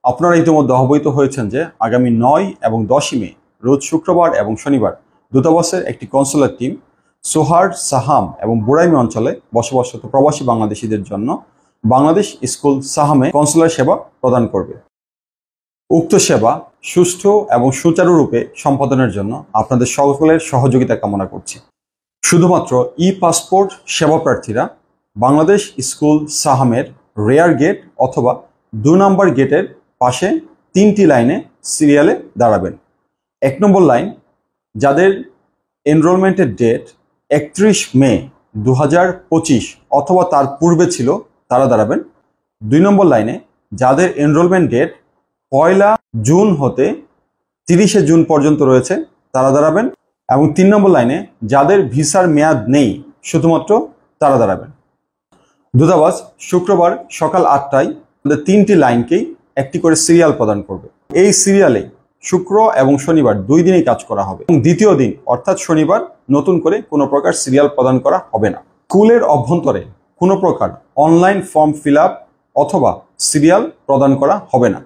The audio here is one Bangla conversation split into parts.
আপনারা ইতিমধ্যে অবহিত হয়েছেন যে আগামী 9 এবং 10 মে রোজ শুক্রবার এবং শনিবার দূতাবাসের একটি কনসুলার টিম সোহার, সাহাম এবং বুড়াইমি অঞ্চলে বসবাসরত প্রবাসী বাংলাদেশিদের জন্য বাংলাদেশ স্কুল সাহামে কনসুলার সেবা প্রদান করবে। উক্ত সেবা সুষ্ঠু এবং সুচারুরূপে সম্পাদনের জন্য আপনাদের সকলের সহযোগিতা কামনা করছি। শুধুমাত্র পাসপোর্ট সেবা প্রার্থীরা বাংলাদেশ স্কুল সাহামের রেয়ার গেট অথবা 2 নম্বর গেটের পাশে 3টি লাইনে সিরিয়ালে দাঁড়াবেন। 1 নম্বর লাইন, যাদের এনরোলমেন্টের ডেট 31 মে 2025 অথবা তার পূর্বে ছিল তারা দাঁড়াবেন। 2 নম্বর লাইনে, যাদের এনরোলমেন্ট ডেট 1 জুন হতে 30 জুন পর্যন্ত রয়েছে তারা দাঁড়াবেন। এবং 3 নম্বর লাইনে, যাদের ভিসার মেয়াদ নেই শুধুমাত্র তারা দাঁড়াবেন। দূতাবাস শুক্রবার সকাল 8টায় আমাদের 3টি লাইনকেই একটি করে সিরিয়াল প্রদান করবে। এই সিরিয়ালে শুক্র এবং শনিবার 2 দিনেই কাজ করা হবে এবং দ্বিতীয় দিন অর্থাৎ শনিবার নতুন করে কোনো প্রকার সিরিয়াল প্রদান করা হবে না। স্কুলের অভ্যন্তরে কোনো প্রকার অনলাইন ফর্ম ফিল আপ অথবা সিরিয়াল প্রদান করা হবে না।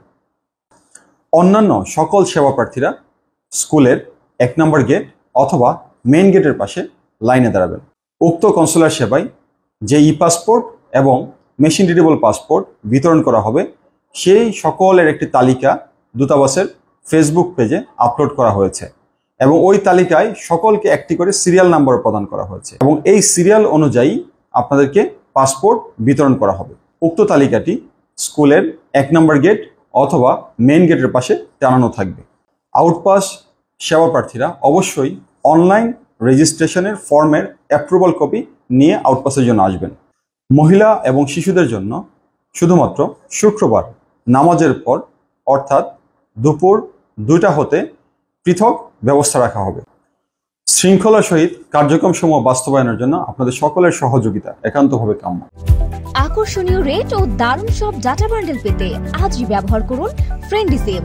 অন্যান্য সকল সেবা প্রার্থীরা স্কুলের 1 নম্বর গেট অথবা মেইন গেটের পাশে লাইনে দাঁড়াবেন। উক্ত কনসুলার সেবায় যে পাসপোর্ট এবং মেশিন রিডেবল পাসপোর্ট বিতরণ করা হবে সেই সকলের একটি তালিকা দূতাবাসের ফেসবুক পেজে আপলোড করা হয়েছে এবং ওই তালিকায় সকলকে একটি করে সিরিয়াল নাম্বার প্রদান করা হয়েছে এবং এই সিরিয়াল অনুযায়ী আপনাদেরকে পাসপোর্ট বিতরণ করা হবে। উক্ত তালিকাটি স্কুলের 1 নম্বর গেট অথবা মেইন গেটের পাশে টানানো থাকবে। আউটপাস সেবা প্রার্থীরা অবশ্যই অনলাইন রেজিস্ট্রেশনের ফর্মের অ্যাপ্রুভাল কপি নিয়ে আউটপাসের জন্য আসবেন। মহিলা এবং শিশুদের জন্য শুধুমাত্র শুক্রবার নামাজের পর অর্থাৎ দুপুর 2টা হতে পৃথক ব্যবস্থা রাখা হবে। শৃঙ্খলার সহিত কার্যক্রমসমূহ বাস্তবায়নের জন্য আপনাদের সকলের সহযোগিতা একান্তভাবে কাম্য। আকর্ষণীয় রেট ও দারুণ সব ডাটা বান্ডেল পেতে আজই ব্যবহার করুন ফ্রেন্ডলি সিম।